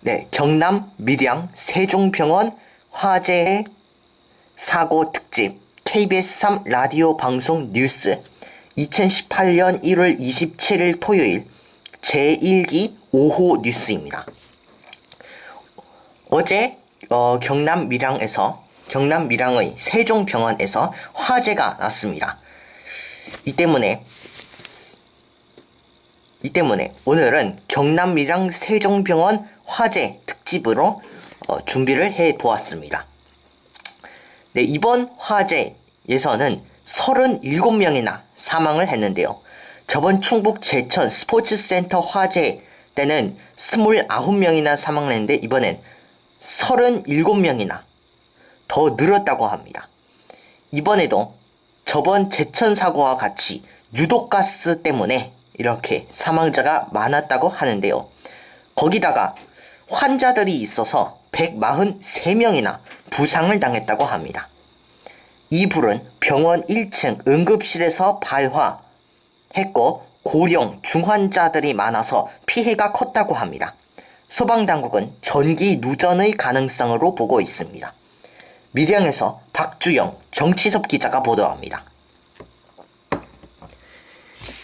네, 경남 밀양 세종병원 화재 사고 특집 KBS3 라디오 방송 뉴스 2018년 1월 27일 토요일 제1기 5호 뉴스입니다. 어제 경남 밀양의 세종병원에서 화재가 났습니다. 이 때문에 오늘은 경남 밀양 세종병원 화재 특집으로 준비를 해 보았습니다. 네, 이번 화재에서는 37명이나 사망을 했는데요. 저번 충북 제천 스포츠센터 화재 때는 29명이나 사망을 했는데 이번엔 37명이나 더 늘었다고 합니다. 이번에도 저번 제천 사고와 같이 유독가스 때문에 이렇게 사망자가 많았다고 하는데요. 거기다가 환자들이 있어서 143명이나 부상을 당했다고 합니다. 이 불은 병원 1층 응급실에서 발화했고 고령 중환자들이 많아서 피해가 컸다고 합니다. 소방당국은 전기 누전의 가능성으로 보고 있습니다. 밀양에서 박주영, 정치섭 기자가 보도합니다.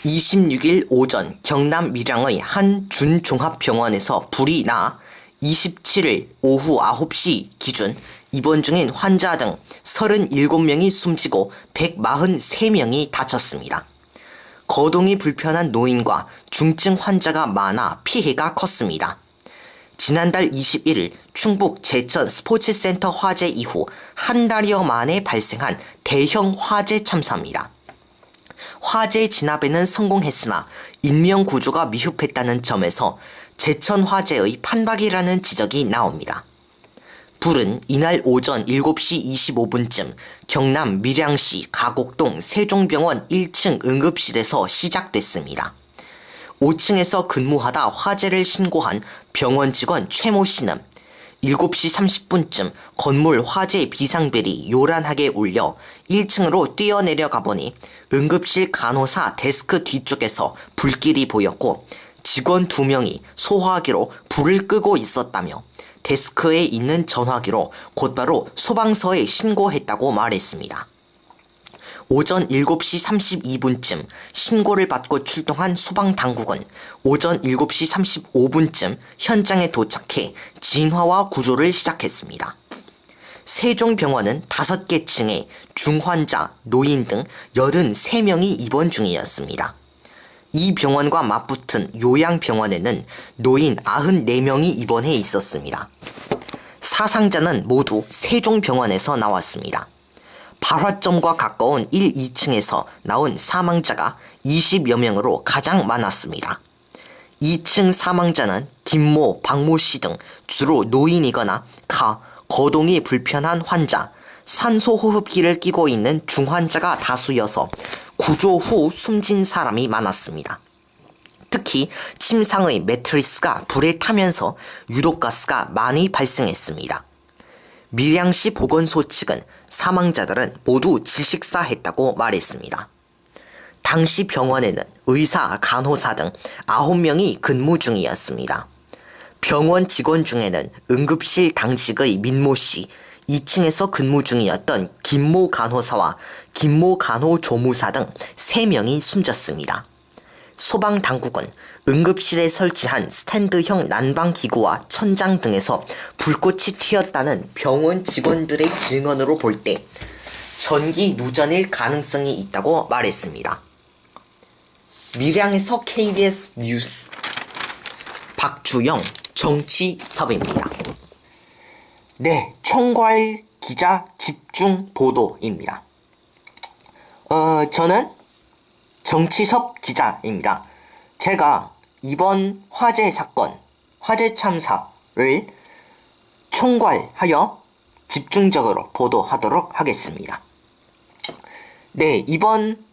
26일 오전 경남 밀양의 한 준종합병원에서 불이 나 27일 오후 9시 기준 입원 중인 환자 등 37명이 숨지고 143명이 다쳤습니다. 거동이 불편한 노인과 중증 환자가 많아 피해가 컸습니다. 지난달 21일 충북 제천 스포츠센터 화재 이후 한 달여 만에 발생한 대형 화재 참사입니다. 화재 진압에는 성공했으나 인명구조가 미흡했다는 점에서 제천 화재의 판박이라는 지적이 나옵니다. 불은 이날 오전 7시 25분쯤 경남 밀양시 가곡동 세종병원 1층 응급실에서 시작됐습니다. 5층에서 근무하다 화재를 신고한 병원 직원 최모 씨는 7시 30분쯤 건물 화재 비상벨이 요란하게 울려 1층으로 뛰어내려가 보니 응급실 간호사 데스크 뒤쪽에서 불길이 보였고 직원 2명이 소화기로 불을 끄고 있었다며 데스크에 있는 전화기로 곧바로 소방서에 신고했다고 말했습니다. 오전 7시 32분쯤 신고를 받고 출동한 소방당국은 오전 7시 35분쯤 현장에 도착해 진화와 구조를 시작했습니다. 세종병원은 5개 층에 중환자, 노인 등 83명이 입원 중이었습니다. 이 병원과 맞붙은 요양병원에는 노인 94명이 입원해 있었습니다. 사상자는 모두 세종병원에서 나왔습니다. 발화점과 가까운 1, 2층에서 나온 사망자가 20여 명으로 가장 많았습니다. 2층 사망자는 김모, 박모 씨 등 주로 노인이거나 거동이 불편한 환자, 산소호흡기를 끼고 있는 중환자가 다수여서 구조 후 숨진 사람이 많았습니다. 특히 침상의 매트리스가 불에 타면서 유독가스가 많이 발생했습니다. 밀양시 보건소 측은 사망자들은 모두 질식사했다고 말했습니다. 당시 병원에는 의사, 간호사 등 9명이 근무 중이었습니다. 병원 직원 중에는 응급실 당직의 민모 씨, 2층에서 근무 중이었던 김모 간호사와 김모 간호조무사 등 3명이 숨졌습니다. 소방당국은 응급실에 설치한 스탠드형 난방기구와 천장 등에서 불꽃이 튀었다는 병원 직원들의 증언으로 볼 때 전기 누전일 가능성이 있다고 말했습니다. 밀양에서 KBS 뉴스 박주영, 정치섭입니다. 네, 총괄 기자 집중 보도입니다. 저는 정치섭 기자입니다. 제가 이번 화재 사건, 화재 참사를 총괄하여 집중적으로 보도하도록 하겠습니다. 네, 이번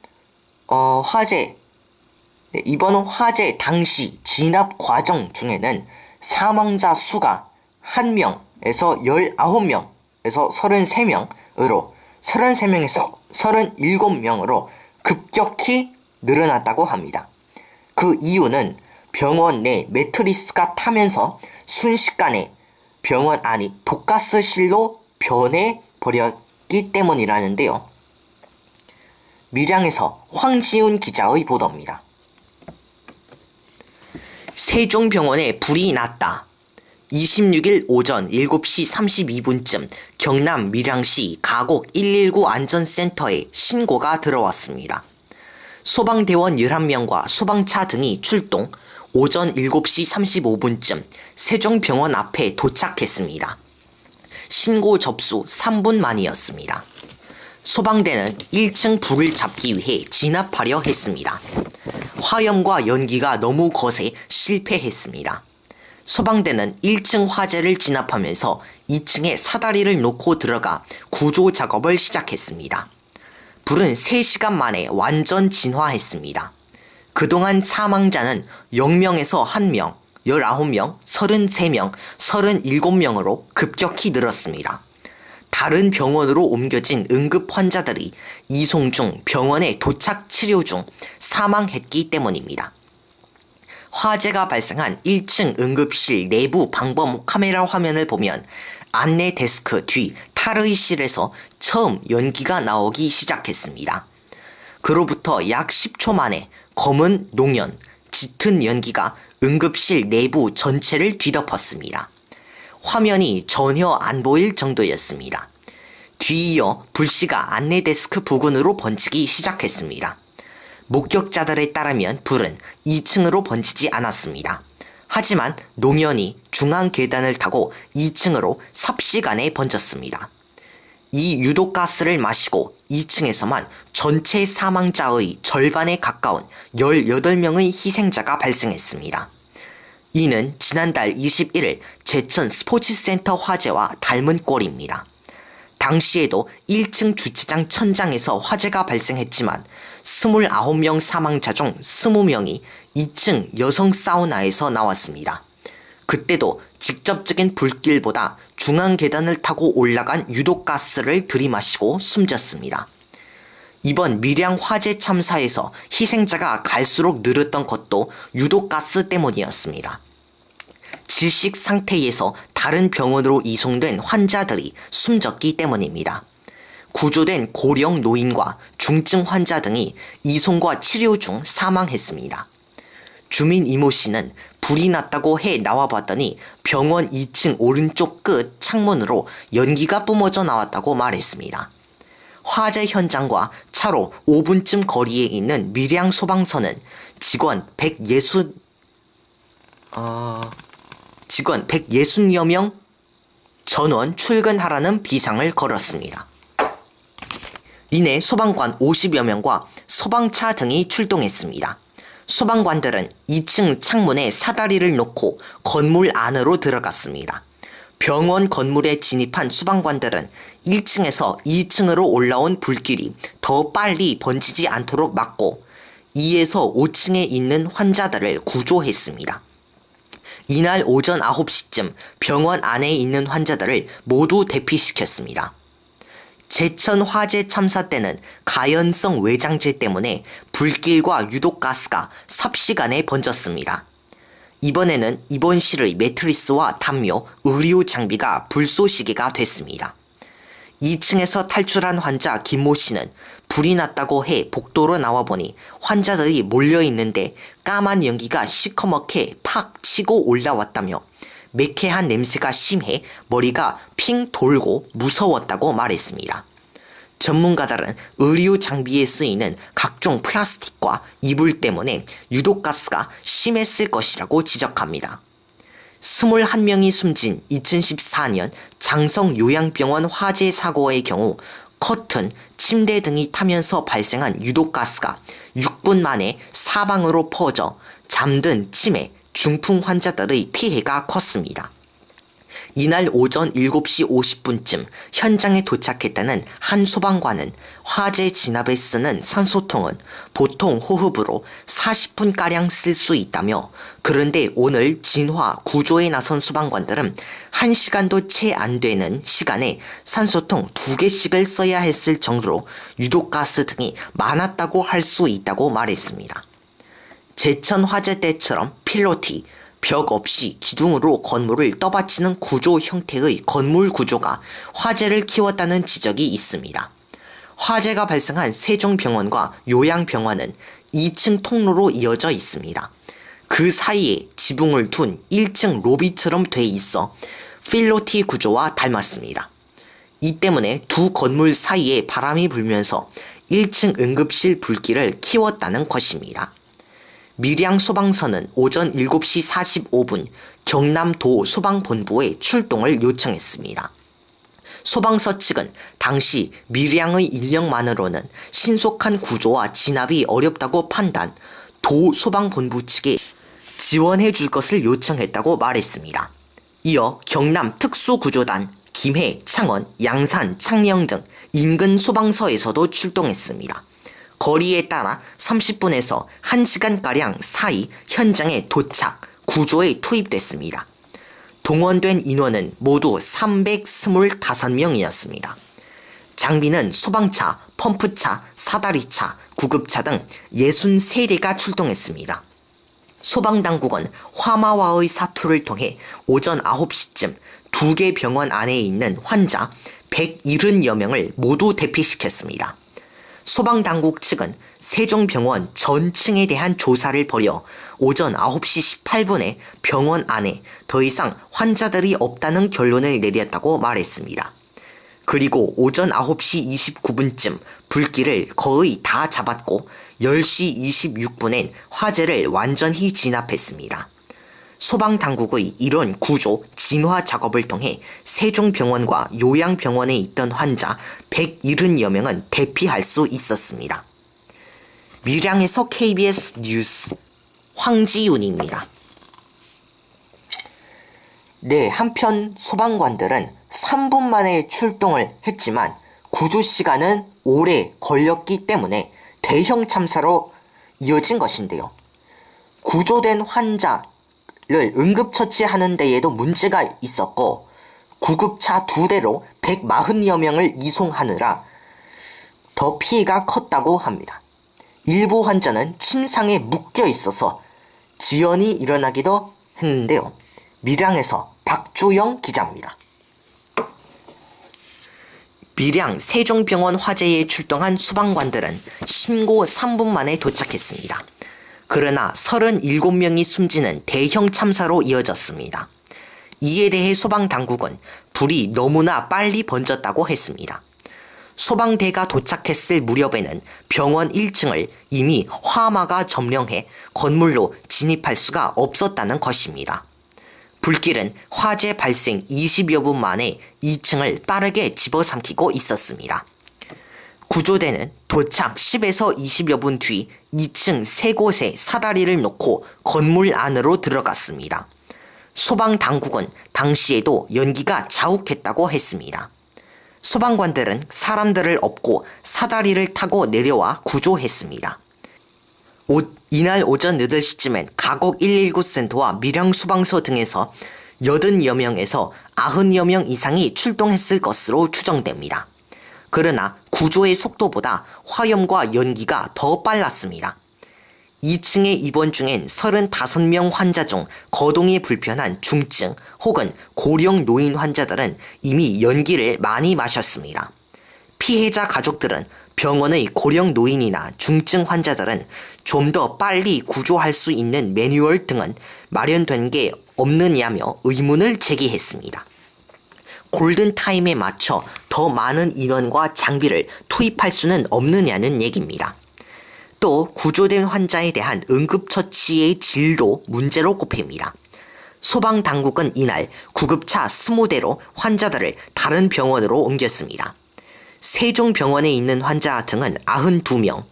화재 당시 진압 과정 중에는 사망자 수가 1명에서 19명에서 33명에서 37명으로 급격히 늘어났다고 합니다. 그 이유는 병원 내 매트리스가 타면서 순식간에 병원 안이 독가스실로 변해버렸기 때문이라는데요. 밀양에서 황지훈 기자의 보도입니다. 세종병원에 불이 났다. 26일 오전 7시 32분쯤 경남 밀양시 가곡 119 안전센터에 신고가 들어왔습니다. 소방대원 11명과 소방차 등이 출동, 오전 7시 35분쯤 세종병원 앞에 도착했습니다. 신고 접수 3분 만이었습니다. 소방대는 1층 불을 잡기 위해 진압하려 했습니다. 화염과 연기가 너무 거세 실패했습니다. 소방대는 1층 화재를 진압하면서 2층에 사다리를 놓고 들어가 구조 작업을 시작했습니다. 불은 3시간 만에 완전 진화했습니다. 그동안 사망자는 0명에서 1명, 19명, 33명, 37명으로 급격히 늘었습니다. 다른 병원으로 옮겨진 응급 환자들이 이송 중 병원에 도착 치료 중 사망했기 때문입니다. 화재가 발생한 1층 응급실 내부 방범 카메라 화면을 보면 안내 데스크 뒤 탈의실에서 처음 연기가 나오기 시작했습니다. 그로부터 약 10초 만에 검은 농연, 짙은 연기가 응급실 내부 전체를 뒤덮었습니다. 화면이 전혀 안 보일 정도였습니다. 뒤이어 불씨가 안내 데스크 부근으로 번지기 시작했습니다. 목격자들에 따르면 불은 2층으로 번지지 않았습니다. 하지만 농연이 중앙 계단을 타고 2층으로 삽시간에 번졌습니다. 이 유독가스를 마시고 2층에서만 전체 사망자의 절반에 가까운 18명의 희생자가 발생했습니다. 이는 지난달 21일 제천 스포츠센터 화재와 닮은 꼴입니다. 당시에도 1층 주차장 천장에서 화재가 발생했지만 29명 사망자 중 20명이 2층 여성 사우나에서 나왔습니다. 그때도 직접적인 불길보다 중앙 계단을 타고 올라간 유독가스를 들이마시고 숨졌습니다. 이번 밀양 화재 참사에서 희생자가 갈수록 늘었던 것도 유독가스 때문이었습니다. 질식 상태에서 다른 병원으로 이송된 환자들이 숨졌기 때문입니다. 구조된 고령 노인과 중증 환자 등이 이송과 치료 중 사망했습니다. 주민 이모 씨는 불이 났다고 해 나와봤더니 병원 2층 오른쪽 끝 창문으로 연기가 뿜어져 나왔다고 말했습니다. 화재 현장과 차로 5분쯤 거리에 있는 밀양 소방서는 직원 160여 명 전원 출근하라는 비상을 걸었습니다. 이내 소방관 50여 명과 소방차 등이 출동했습니다. 소방관들은 2층 창문에 사다리를 놓고 건물 안으로 들어갔습니다. 병원 건물에 진입한 소방관들은 1층에서 2층으로 올라온 불길이 더 빨리 번지지 않도록 막고 2에서 5층에 있는 환자들을 구조했습니다. 이날 오전 9시쯤 병원 안에 있는 환자들을 모두 대피시켰습니다. 제천 화재 참사 때는 가연성 외장재 때문에 불길과 유독가스가 삽시간에 번졌습니다. 이번에는 입원실의 매트리스와 담요, 의료 장비가 불쏘시개가 됐습니다. 2층에서 탈출한 환자 김모 씨는 불이 났다고 해 복도로 나와보니 환자들이 몰려있는데 까만 연기가 시커멓게 팍 치고 올라왔다며 매캐한 냄새가 심해 머리가 핑 돌고 무서웠다고 말했습니다. 전문가들은 의료 장비에 쓰이는 각종 플라스틱과 이불 때문에 유독가스가 심했을 것이라고 지적합니다. 21명이 숨진 2014년 장성 요양병원 화재 사고의 경우 커튼, 침대 등이 타면서 발생한 유독가스가 6분 만에 사방으로 퍼져 잠든 치매, 중풍 환자들의 피해가 컸습니다. 이날 오전 7시 50분쯤 현장에 도착했다는 한 소방관은 화재 진압에 쓰는 산소통은 보통 호흡으로 40분가량 쓸 수 있다며, 그런데 오늘 진화 구조에 나선 소방관들은 1시간도 채 안 되는 시간에 산소통 2개씩을 써야 했을 정도로 유독가스 등이 많았다고 할 수 있다고 말했습니다. 제천 화재 때처럼 필로티, 벽 없이 기둥으로 건물을 떠받치는 구조 형태의 건물 구조가 화재를 키웠다는 지적이 있습니다. 화재가 발생한 세종병원과 요양병원은 2층 통로로 이어져 있습니다. 그 사이에 지붕을 둔 1층 로비처럼 돼 있어 필로티 구조와 닮았습니다. 이 때문에 두 건물 사이에 바람이 불면서 1층 응급실 불길을 키웠다는 것입니다. 밀양 소방서는 오전 7시 45분 경남도 소방본부에 출동을 요청했습니다. 소방서 측은 당시 밀양의 인력만으로는 신속한 구조와 진압이 어렵다고 판단, 도 소방본부 측에 지원해 줄 것을 요청했다고 말했습니다. 이어 경남 특수구조단, 김해, 창원, 양산, 창녕 등 인근 소방서에서도 출동했습니다. 거리에 따라 30분에서 1시간가량 사이 현장에 도착, 구조에 투입됐습니다. 동원된 인원은 모두 325명이었습니다. 장비는 소방차, 펌프차, 사다리차, 구급차 등 63대가 출동했습니다. 소방당국은 화마와의 사투를 통해 오전 9시쯤 2개 병원 안에 있는 환자 170여 명을 모두 대피시켰습니다. 소방당국 측은 세종병원 전층에 대한 조사를 벌여 오전 9시 18분에 병원 안에 더 이상 환자들이 없다는 결론을 내렸다고 말했습니다. 그리고 오전 9시 29분쯤 불길을 거의 다 잡았고 10시 26분엔 화재를 완전히 진압했습니다. 소방당국의 이런 구조, 진화 작업을 통해 세종병원과 요양병원에 있던 환자 170여 명은 대피할 수 있었습니다. 밀양에서 KBS 뉴스 황지윤입니다. 네, 한편 소방관들은 3분 만에 출동을 했지만 구조 시간은 오래 걸렸기 때문에 대형 참사로 이어진 것인데요. 구조된 환자를 응급처치하는 데에도 문제가 있었고 구급차 2대로 140여 명을 이송하느라 더 피해가 컸다고 합니다. 일부 환자는 침상에 묶여 있어서 지연이 일어나기도 했는데요. 밀양에서 박주영 기자입니다. 밀양 세종병원 화재에 출동한 소방관들은 신고 3분 만에 도착했습니다. 그러나 37명이 숨지는 대형 참사로 이어졌습니다. 이에 대해 소방당국은 불이 너무나 빨리 번졌다고 했습니다. 소방대가 도착했을 무렵에는 병원 1층을 이미 화마가 점령해 건물로 진입할 수가 없었다는 것입니다. 불길은 화재 발생 20여 분 만에 2층을 빠르게 집어삼키고 있었습니다. 구조대는 도착 10에서 20여 분 뒤 2층 3곳에 사다리를 놓고 건물 안으로 들어갔습니다. 소방당국은 당시에도 연기가 자욱했다고 했습니다. 소방관들은 사람들을 업고 사다리를 타고 내려와 구조했습니다. 이날 오전 8시쯤엔 가곡 119 센터와 밀양 소방서 등에서 80여 명에서 90여 명 이상이 출동했을 것으로 추정됩니다. 그러나 구조의 속도보다 화염과 연기가 더 빨랐습니다. 2층에 입원 중엔 35명 환자 중 거동이 불편한 중증 혹은 고령 노인 환자들은 이미 연기를 많이 마셨습니다. 피해자 가족들은 병원의 고령 노인이나 중증 환자들은 좀 더 빨리 구조할 수 있는 매뉴얼 등은 마련된 게 없느냐며 의문을 제기했습니다. 골든타임에 맞춰 더 많은 인원과 장비를 투입할 수는 없느냐는 얘기입니다. 또 구조된 환자에 대한 응급처치의 질도 문제로 꼽힙니다. 소방당국은 이날 구급차 20대로 환자들을 다른 병원으로 옮겼습니다. 세종병원에 있는 환자 등은 92명,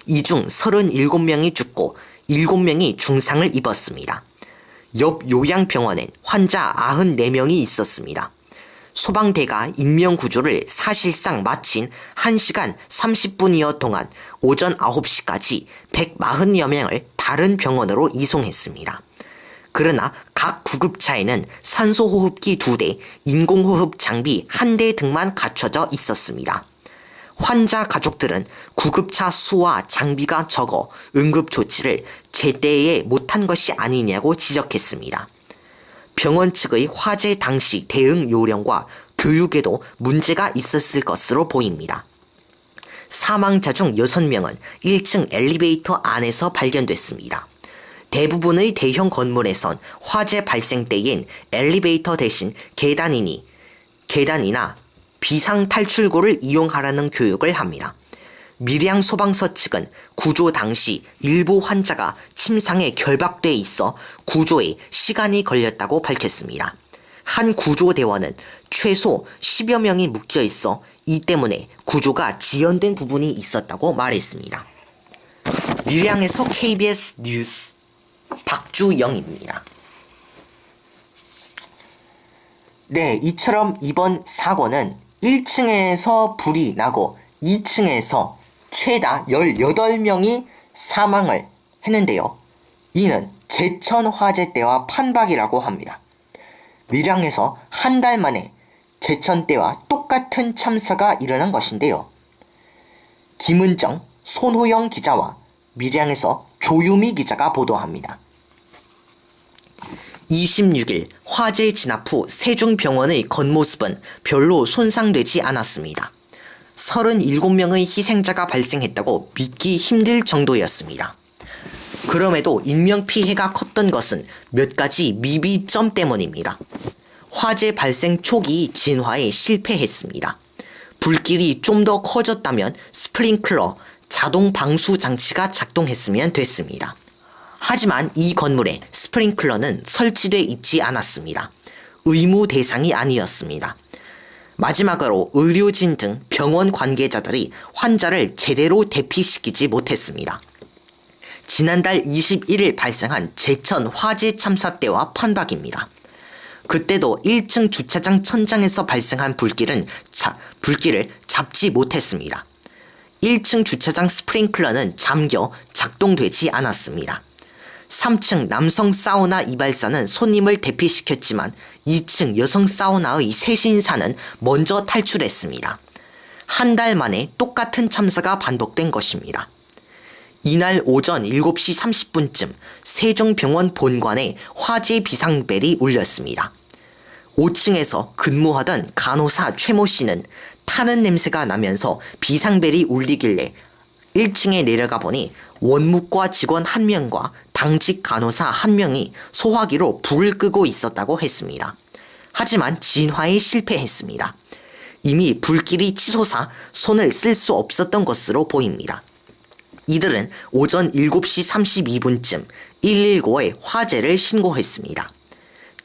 이 중 37명이 죽고 7명이 중상을 입었습니다. 옆 요양병원엔 환자 94명이 있었습니다. 소방대가 인명구조를 사실상 마친 1시간 30분여 동안 오전 9시까지 140여 명을 다른 병원으로 이송했습니다. 그러나 각 구급차에는 산소호흡기 2대, 인공호흡 장비 1대 등만 갖춰져 있었습니다. 환자 가족들은 구급차 수와 장비가 적어 응급조치를 제때에 못한 것이 아니냐고 지적했습니다. 병원 측의 화재 당시 대응 요령과 교육에도 문제가 있었을 것으로 보입니다. 사망자 중 6명은 1층 엘리베이터 안에서 발견됐습니다. 대부분의 대형 건물에선 화재 발생 때엔 엘리베이터 대신 계단이나 비상 탈출구를 이용하라는 교육을 합니다. 밀양 소방서 측은 구조 당시 일부 환자가 침상에 결박돼 있어 구조에 시간이 걸렸다고 밝혔습니다. 한 구조대원은 최소 10여 명이 묶여 있어 이 때문에 구조가 지연된 부분이 있었다고 말했습니다. 밀양에서 KBS 뉴스 박주영입니다. 네, 이처럼 이번 사고는 1층에서 불이 나고 2층에서 최다 18명이 사망을 했는데요. 이는 제천 화재 때와 판박이라고 합니다. 밀양에서 한 달 만에 제천 때와 똑같은 참사가 일어난 것인데요. 김은정, 손호영 기자와 밀양에서 조유미 기자가 보도합니다. 26일 화재 진압 후 세종병원의 겉모습은 별로 손상되지 않았습니다. 37명의 희생자가 발생했다고 믿기 힘들 정도였습니다. 그럼에도 인명피해가 컸던 것은 몇 가지 미비점 때문입니다. 화재 발생 초기 진화에 실패했습니다. 불길이 좀 더 커졌다면 스프링클러, 자동 방수 장치가 작동했으면 됐습니다. 하지만 이 건물에 스프링클러는 설치돼 있지 않았습니다. 의무 대상이 아니었습니다. 마지막으로 의료진 등 병원 관계자들이 환자를 제대로 대피시키지 못했습니다. 지난달 21일 발생한 제천 화재 참사 때와 판박입니다. 그때도 1층 주차장 천장에서 발생한 불길을 잡지 못했습니다. 1층 주차장 스프링클러는 잠겨 작동되지 않았습니다. 3층 남성 사우나 이발사는 손님을 대피시켰지만 2층 여성 사우나의 세신사는 먼저 탈출했습니다. 한 달 만에 똑같은 참사가 반복된 것입니다. 이날 오전 7시 30분쯤 세종병원 본관에 화재 비상벨이 울렸습니다. 5층에서 근무하던 간호사 최모 씨는 타는 냄새가 나면서 비상벨이 울리길래 1층에 내려가 보니 원무과 직원 1명과 당직 간호사 1명이 소화기로 불을 끄고 있었다고 했습니다. 하지만 진화에 실패했습니다. 이미 불길이 치솟아 손을 쓸 수 없었던 것으로 보입니다. 이들은 오전 7시 32분쯤 119에 화재를 신고했습니다.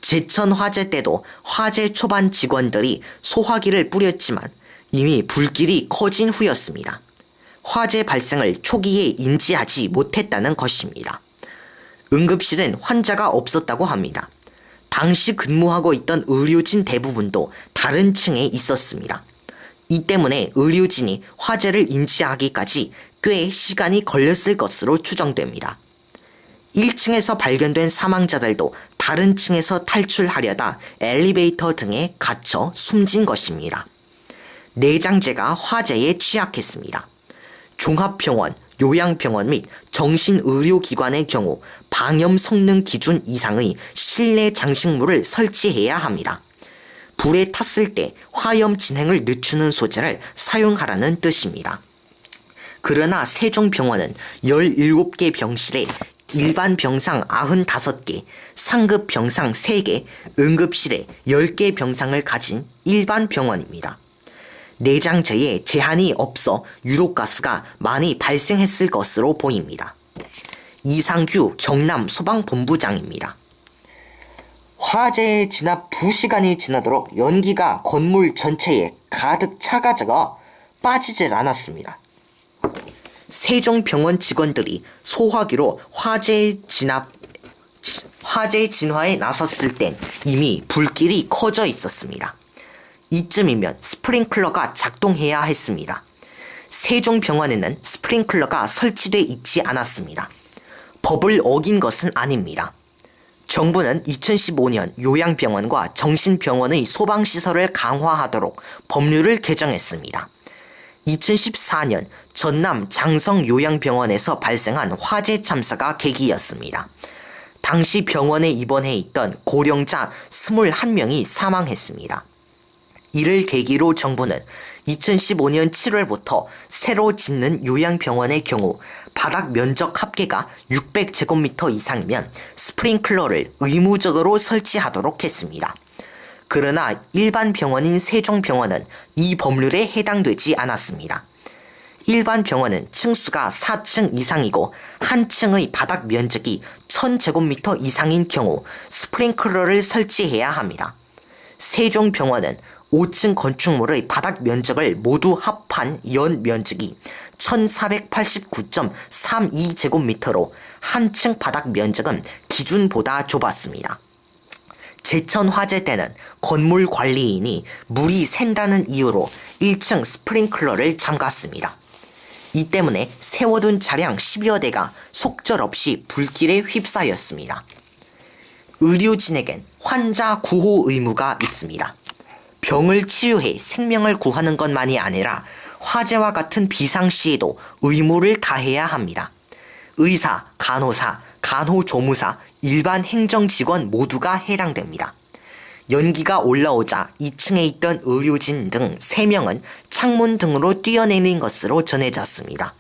제천 화재 때도 화재 초반 직원들이 소화기를 뿌렸지만 이미 불길이 커진 후였습니다. 화재 발생을 초기에 인지하지 못했다는 것입니다. 응급실엔 환자가 없었다고 합니다. 당시 근무하고 있던 의료진 대부분도 다른 층에 있었습니다. 이 때문에 의료진이 화재를 인지하기까지 꽤 시간이 걸렸을 것으로 추정됩니다. 1층에서 발견된 사망자들도 다른 층에서 탈출하려다 엘리베이터 등에 갇혀 숨진 것입니다. 내장재가 화재에 취약했습니다. 종합병원, 요양병원 및 정신의료기관의 경우 방염 성능 기준 이상의 실내 장식물을 설치해야 합니다. 불에 탔을 때 화염 진행을 늦추는 소재를 사용하라는 뜻입니다. 그러나 세종병원은 17개 병실에 일반 병상 95개, 상급 병상 3개, 응급실에 10개 병상을 가진 일반 병원입니다. 내장재에 제한이 없어 유독가스가 많이 발생했을 것으로 보입니다. 이상규 경남 소방본부장입니다. 화재의 진압 2시간이 지나도록 연기가 건물 전체에 가득 차가지고 빠지질 않았습니다. 세종병원 직원들이 소화기로 화재 진화에 나섰을 땐 이미 불길이 커져 있었습니다. 이쯤이면 스프링클러가 작동해야 했습니다. 세종병원에는 스프링클러가 설치돼 있지 않았습니다. 법을 어긴 것은 아닙니다. 정부는 2015년 요양병원과 정신병원의 소방시설을 강화하도록 법률을 개정했습니다. 2014년 전남 장성 요양병원에서 발생한 화재 참사가 계기였습니다. 당시 병원에 입원해 있던 고령자 21명이 사망했습니다. 이를 계기로 정부는 2015년 7월부터 새로 짓는 요양병원의 경우 바닥 면적 합계가 600제곱미터 이상이면 스프링클러를 의무적으로 설치하도록 했습니다. 그러나 일반 병원인 세종병원은 이 법률에 해당되지 않았습니다. 일반 병원은 층수가 4층 이상이고 한 층의 바닥 면적이 1000제곱미터 이상인 경우 스프링클러를 설치해야 합니다. 세종병원은 5층 건축물의 바닥 면적을 모두 합한 연 면적이 1489.32제곱미터로 한 층 바닥 면적은 기준보다 좁았습니다. 제천 화재 때는 건물 관리인이 물이 샌다는 이유로 1층 스프링클러를 잠갔습니다. 이 때문에 세워둔 차량 10여 대가 속절없이 불길에 휩싸였습니다. 의료진에겐 환자 구호 의무가 있습니다. 병을 치유해 생명을 구하는 것만이 아니라 화재와 같은 비상시에도 의무를 다해야 합니다. 의사, 간호사, 간호조무사, 일반 행정직원 모두가 해당됩니다. 연기가 올라오자 2층에 있던 의료진 등 3명은 창문 등으로 뛰어내린 것으로 전해졌습니다.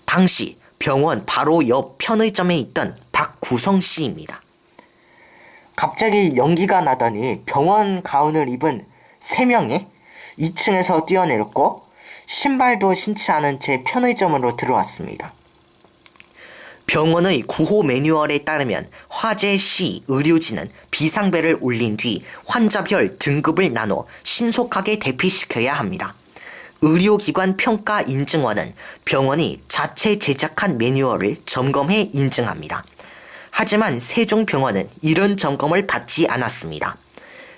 당시 병원 바로 옆 편의점에 있던 박구성 씨입니다. 갑자기 연기가 나더니 병원 가운을 입은 3명이 2층에서 뛰어내렸고 신발도 신지 않은 채 편의점으로 들어왔습니다. 병원의 구호 매뉴얼에 따르면 화재 시 의료진은 비상벨을 울린 뒤 환자별 등급을 나눠 신속하게 대피시켜야 합니다. 의료기관 평가 인증원은 병원이 자체 제작한 매뉴얼을 점검해 인증합니다. 하지만 세종병원은 이런 점검을 받지 않았습니다.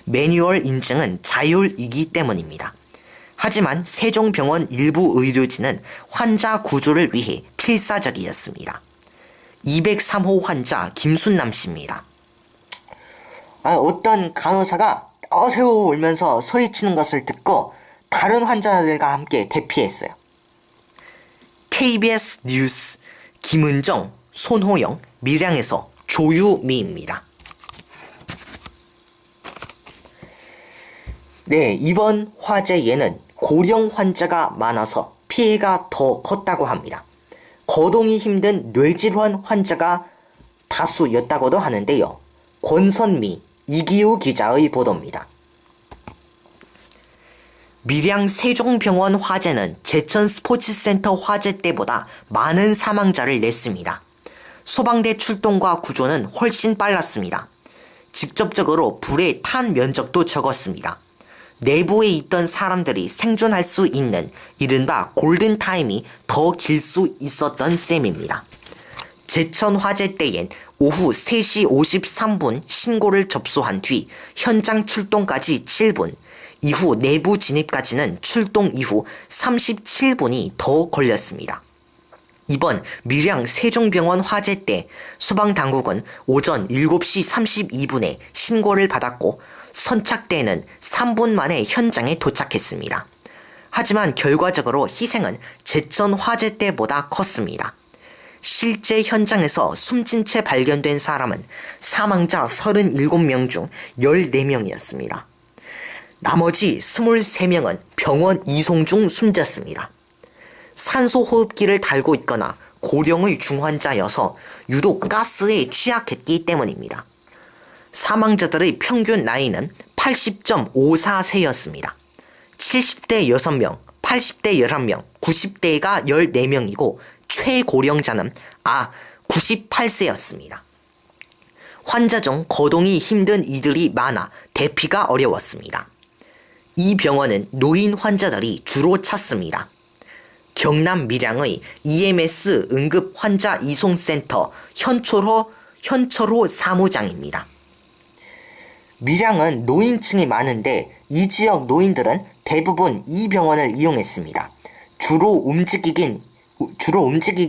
매뉴얼 인증은 자율이기 때문입니다. 하지만 세종병원 일부 의료진은 환자 구조를 위해 필사적이었습니다. 203호 환자 김순남 씨입니다. 어떤 간호사가 세워 울면서 소리치는 것을 듣고 다른 환자들과 함께 대피했어요. KBS 뉴스 김은정, 손호영, 밀양에서 조유미입니다. 네, 이번 화재에는 고령 환자가 많아서 피해가 더 컸다고 합니다. 거동이 힘든 뇌질환 환자가 다수였다고도 하는데요. 권선미, 이기우 기자의 보도입니다. 밀양 세종병원 화재는 제천 스포츠센터 화재 때보다 많은 사망자를 냈습니다. 소방대 출동과 구조는 훨씬 빨랐습니다. 직접적으로 불에 탄 면적도 적었습니다. 내부에 있던 사람들이 생존할 수 있는 이른바 골든타임이 더 길 수 있었던 셈입니다. 제천 화재 때엔 오후 3시 53분 신고를 접수한 뒤 현장 출동까지 7분, 이후 내부 진입까지는 출동 이후 37분이 더 걸렸습니다. 이번 밀양 세종병원 화재 때 소방당국은 오전 7시 32분에 신고를 받았고 선착대는 3분 만에 현장에 도착했습니다. 하지만 결과적으로 희생은 제천 화재 때보다 컸습니다. 실제 현장에서 숨진 채 발견된 사람은 사망자 37명 중 14명이었습니다. 나머지 23명은 병원 이송 중 숨졌습니다. 산소호흡기를 달고 있거나 고령의 중환자여서 유독 가스에 취약했기 때문입니다. 사망자들의 평균 나이는 80.54세였습니다. 70대 6명, 80대 11명, 90대가 14명이고 최고령자는 98세였습니다. 환자 중 거동이 힘든 이들이 많아 대피가 어려웠습니다. 이 병원은 노인 환자들이 주로 찾습니다. 경남 밀양의 EMS 응급 환자 이송센터 현철호 사무장입니다. 밀양은 노인층이 많은데 이 지역 노인들은 대부분 이 병원을 이용했습니다. 주로 움직이기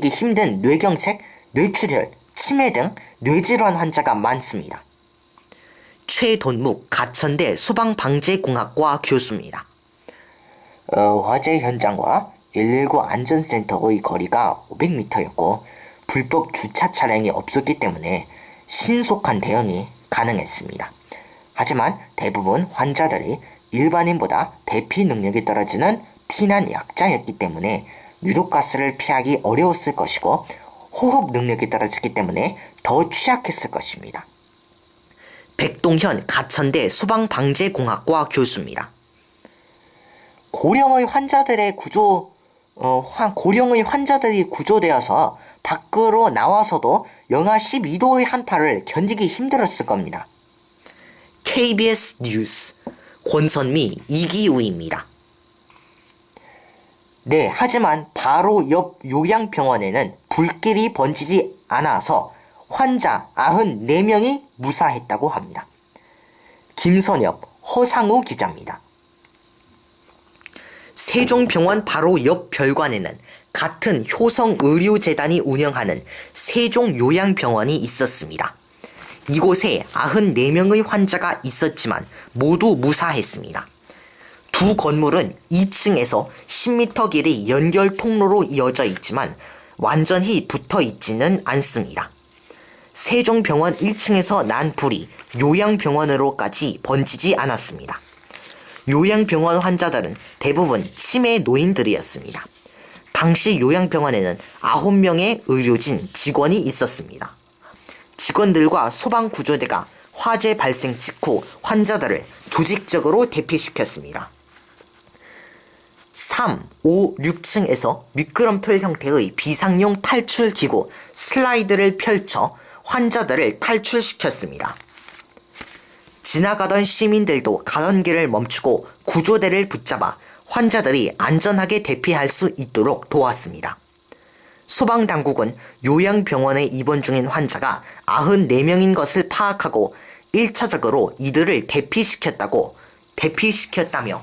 힘든 뇌경색, 뇌출혈, 치매 등 뇌질환 환자가 많습니다. 최돈묵 가천대 소방방재공학과 교수입니다. 화재 현장과 119 안전센터의 거리가 500m였고 불법 주차 차량이 없었기 때문에 신속한 대응이 가능했습니다. 하지만 대부분 환자들이 일반인보다 대피 능력이 떨어지는 피난 약자였기 때문에 유독가스를 피하기 어려웠을 것이고 호흡 능력이 떨어지기 때문에 더 취약했을 것입니다. 백동현 가천대 소방방재공학과 교수입니다. 고령의 환자들이 구조되어서 밖으로 나와서도 영하 12도의 한파를 견디기 힘들었을 겁니다. KBS 뉴스 권선미 이기우입니다. 네, 하지만 바로 옆 요양병원에는 불길이 번지지 않아서 환자 94명이 무사했다고 합니다. 김선엽, 허상우 기자입니다. 세종병원 바로 옆 별관에는 같은 효성의료재단이 운영하는 세종요양병원이 있었습니다. 이곳에 94명의 환자가 있었지만 모두 무사했습니다. 두 건물은 2층에서 10m 길이 연결 통로로 이어져 있지만 완전히 붙어 있지는 않습니다. 세종병원 1층에서 난 불이 요양병원으로까지 번지지 않았습니다. 요양병원 환자들은 대부분 치매 노인들이었습니다. 당시 요양병원에는 9명의 의료진 직원이 있었습니다. 직원들과 소방구조대가 화재 발생 직후 환자들을 조직적으로 대피시켰습니다. 3, 5, 6층에서 미끄럼틀 형태의 비상용 탈출 기구 슬라이드를 펼쳐 환자들을 탈출시켰습니다. 지나가던 시민들도 가던 길을 멈추고 구조대를 붙잡아 환자들이 안전하게 대피할 수 있도록 도왔습니다. 소방당국은 요양병원에 입원 중인 환자가 94명인 것을 파악하고 1차적으로 이들을 대피시켰다며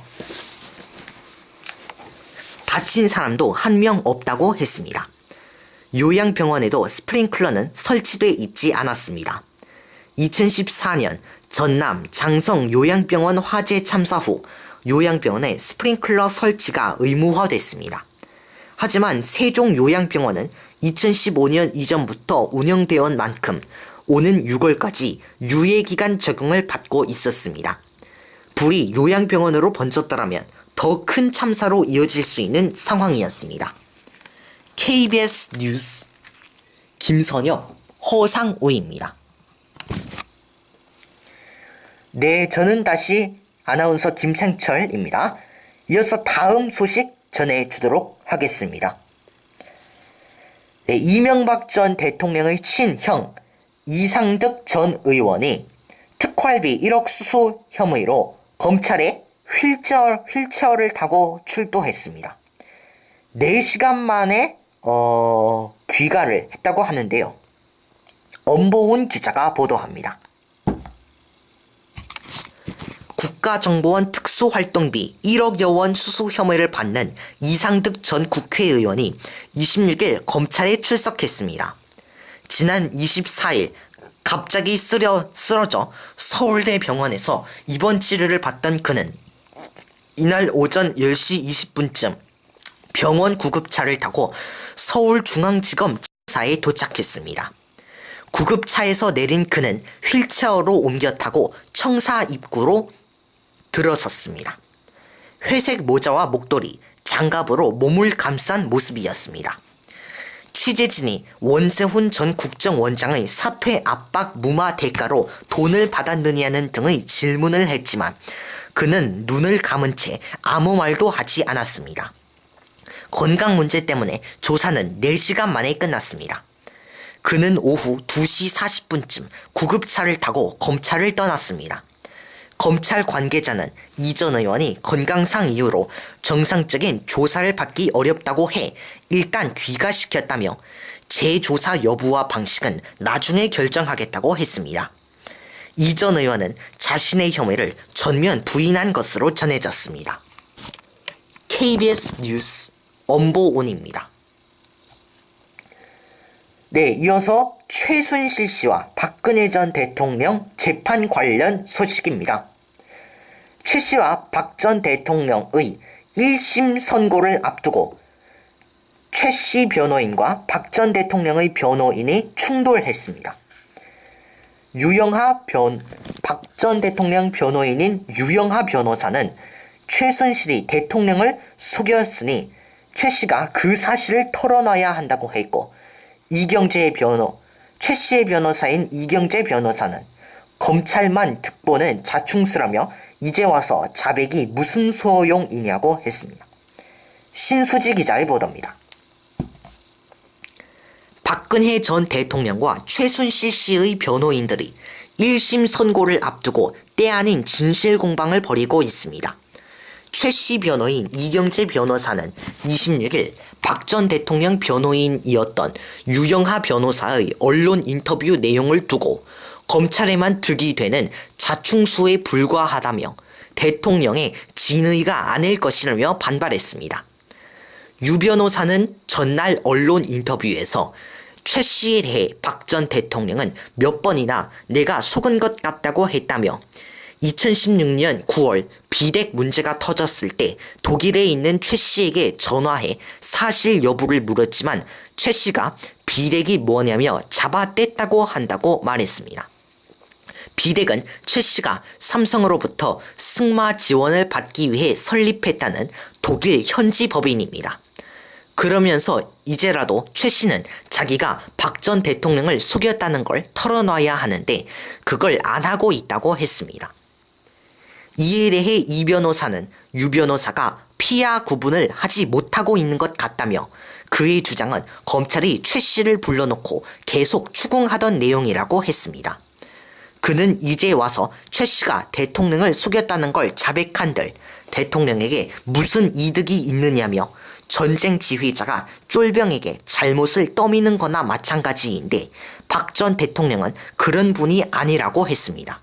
다친 사람도 한 명 없다고 했습니다. 요양병원에도 스프링클러는 설치돼 있지 않았습니다. 2014년 전남 장성 요양병원 화재 참사 후 요양병원에 스프링클러 설치가 의무화됐습니다. 하지만 세종 요양병원은 2015년 이전부터 운영되어 온 만큼 오는 6월까지 유예기간 적용을 받고 있었습니다. 불이 요양병원으로 번졌더라면 더 큰 참사로 이어질 수 있는 상황이었습니다. KBS 뉴스 김선엽, 허상우입니다. 네, 저는 다시 아나운서 김생철입니다. 이어서 다음 소식 전해주도록 하겠습니다. 네, 이명박 전 대통령의 친형 이상득 전 의원이 특활비 1억 수수 혐의로 검찰에 휠체어를 타고 출두했습니다. 4시간 만에 귀가를 했다고 하는데요. 엄보훈 기자가 보도합니다. 국가정보원 특수활동비 1억여 원 수수 혐의를 받는 이상득 전 국회의원이 26일 검찰에 출석했습니다. 지난 24일 갑자기 쓰러져 서울대 병원에서 입원 치료를 받던 그는 이날 오전 10시 20분쯤 병원 구급차를 타고 서울중앙지검 청사에 도착했습니다. 구급차에서 내린 그는 휠체어로 옮겨 타고 청사 입구로 들어섰습니다. 회색 모자와 목도리, 장갑으로 몸을 감싼 모습이었습니다. 취재진이 원세훈 전 국정원장의 사퇴 압박 무마 대가로 돈을 받았느냐는 등의 질문을 했지만 그는 눈을 감은 채 아무 말도 하지 않았습니다. 건강 문제 때문에 조사는 4시간 만에 끝났습니다. 그는 오후 2시 40분쯤 구급차를 타고 검찰을 떠났습니다. 검찰 관계자는 이 전 의원이 건강상 이유로 정상적인 조사를 받기 어렵다고 해 일단 귀가시켰다며 재조사 여부와 방식은 나중에 결정하겠다고 했습니다. 이 전 의원은 자신의 혐의를 전면 부인한 것으로 전해졌습니다. KBS 뉴스 엄보온입니다. 네, 이어서 최순실 씨와 박근혜 전 대통령 재판 관련 소식입니다. 최 씨와 박 전 대통령의 1심 선고를 앞두고 최 씨 변호인과 박 전 대통령의 변호인이 충돌했습니다. 박 전 대통령 변호인인 유영하 변호사는 최순실이 대통령을 속였으니 최 씨가 그 사실을 털어놔야 한다고 했고, 최 씨의 변호사인 이경재 변호사는 검찰만 특보는 자충수라며 이제 와서 자백이 무슨 소용이냐고 했습니다. 신수지 기자의 보도입니다. 박근혜 전 대통령과 최순실 씨의 변호인들이 1심 선고를 앞두고 때 아닌 진실 공방을 벌이고 있습니다. 최 씨 변호인 이경재 변호사는 26일 박 전 대통령 변호인이었던 유영하 변호사의 언론 인터뷰 내용을 두고 검찰에만 득이 되는 자충수에 불과하다며 대통령의 진의가 아닐 것이라며 반발했습니다. 유 변호사는 전날 언론 인터뷰에서 최 씨에 대해 박 전 대통령은 몇 번이나 내가 속은 것 같다고 했다며 2016년 9월 비핵 문제가 터졌을 때 독일에 있는 최 씨에게 전화해 사실 여부를 물었지만 최 씨가 비핵이 뭐냐며 잡아뗐다고 한다고 말했습니다. 비핵은 최 씨가 삼성으로부터 승마 지원을 받기 위해 설립했다는 독일 현지 법인입니다. 그러면서 이제라도 최 씨는 자기가 박 전 대통령을 속였다는 걸 털어놔야 하는데 그걸 안 하고 있다고 했습니다. 이에 대해 이 변호사는 유 변호사가 피아 구분을 하지 못하고 있는 것 같다며 그의 주장은 검찰이 최 씨를 불러놓고 계속 추궁하던 내용이라고 했습니다. 그는 이제 와서 최 씨가 대통령을 속였다는 걸 자백한들 대통령에게 무슨 이득이 있느냐며 전쟁 지휘자가 쫄병에게 잘못을 떠미는 거나 마찬가지인데 박 전 대통령은 그런 분이 아니라고 했습니다.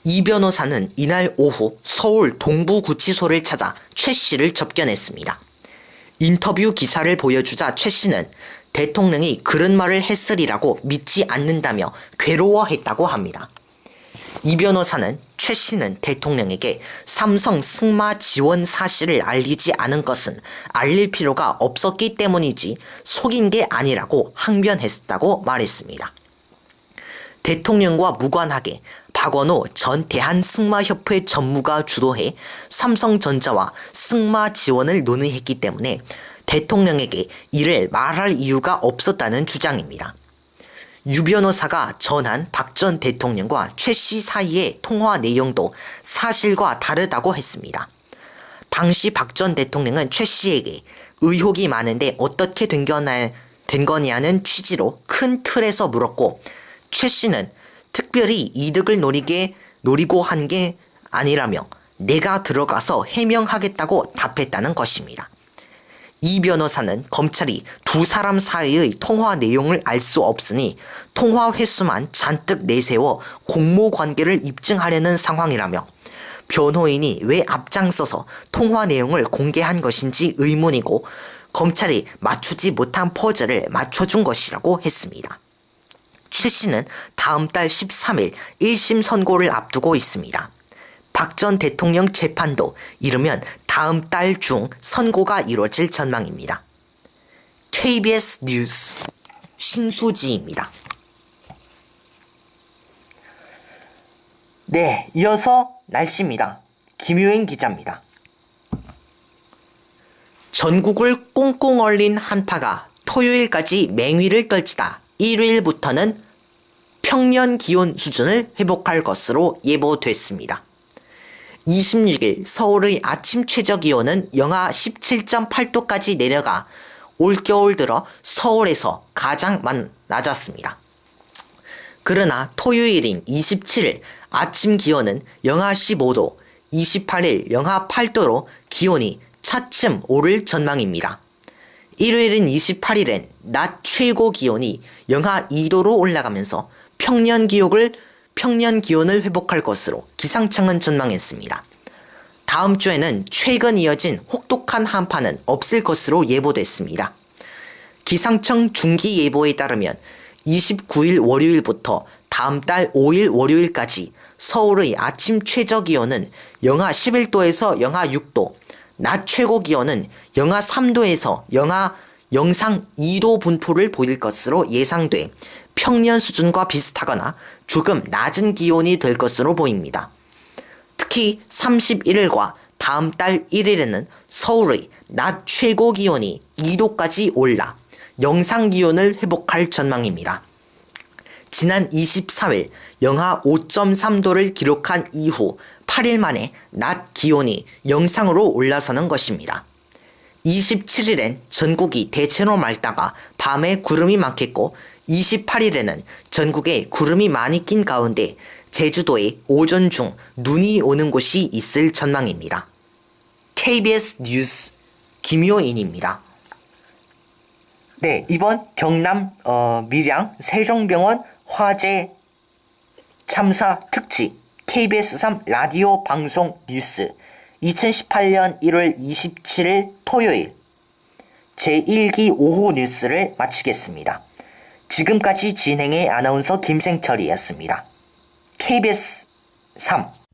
이 변호사는 이날 오후 서울 동부구치소를 찾아 최 씨를 접견했습니다. 인터뷰 기사를 보여주자 최 씨는 대통령이 그런 말을 했으리라고 믿지 않는다며 괴로워했다고 합니다. 이 변호사는 최 씨는 대통령에게 삼성 승마 지원 사실을 알리지 않은 것은 알릴 필요가 없었기 때문이지 속인 게 아니라고 항변했다고 말했습니다. 대통령과 무관하게 박원호 전 대한승마협회 전무가 주도해 삼성전자와 승마 지원을 논의했기 때문에 대통령에게 이를 말할 이유가 없었다는 주장입니다. 유 변호사가 전한 박 전 대통령과 최 씨 사이의 통화 내용도 사실과 다르다고 했습니다. 당시 박 전 대통령은 최 씨에게 의혹이 많은데 어떻게 된 거냐는 취지로 큰 틀에서 물었고 최 씨는 특별히 이득을 노리고 한 게 아니라며 내가 들어가서 해명하겠다고 답했다는 것입니다. 이 변호사는 검찰이 두 사람 사이의 통화 내용을 알 수 없으니 통화 횟수만 잔뜩 내세워 공모 관계를 입증하려는 상황이라며 변호인이 왜 앞장서서 통화 내용을 공개한 것인지 의문이고 검찰이 맞추지 못한 퍼즐을 맞춰준 것이라고 했습니다. 최 씨는 다음 달 13일 1심 선고를 앞두고 있습니다. 박 전 대통령 재판도 이르면 다음 달 중 선고가 이루어질 전망입니다. KBS 뉴스 신수지입니다. 네, 이어서 날씨입니다. 김효행 기자입니다. 전국을 꽁꽁 얼린 한파가 토요일까지 맹위를 떨치다 일요일부터는 평년 기온 수준을 회복할 것으로 예보됐습니다. 26일 서울의 아침 최저기온은 영하 17.8도까지 내려가 올겨울 들어 서울에서 가장 낮았습니다. 그러나 토요일인 27일 아침 기온은 영하 15도, 28일 영하 8도로 기온이 차츰 오를 전망입니다. 일요일인 28일엔 낮 최고 기온이 영하 2도로 올라가면서 평년 기온을 회복할 것으로 기상청은 전망했습니다. 다음 주에는 최근 이어진 혹독한 한파는 없을 것으로 예보됐습니다. 기상청 중기 예보에 따르면 29일 월요일부터 다음 달 5일 월요일까지 서울의 아침 최저 기온은 영하 11도에서 영하 6도, 낮 최고 기온은 영하 3도에서 영하 영상 2도 분포를 보일 것으로 예상돼 평년 수준과 비슷하거나 조금 낮은 기온이 될 것으로 보입니다. 특히 31일과 다음 달 1일에는 서울의 낮 최고 기온이 2도까지 올라 영상 기온을 회복할 전망입니다. 지난 24일 영하 5.3도를 기록한 이후 8일 만에 낮 기온이 영상으로 올라서는 것입니다. 27일엔 전국이 대체로 맑다가 밤에 구름이 많겠고 28일에는 전국에 구름이 많이 낀 가운데 제주도에 오전 중 눈이 오는 곳이 있을 전망입니다. KBS 뉴스 김효인입니다. 네, 이번 경남 밀양 세종병원 화재 참사 특집 KBS3 라디오 방송 뉴스 2018년 1월 27일 토요일 제1기 오후 뉴스를 마치겠습니다. 지금까지 진행의 아나운서 김생철이었습니다. KBS3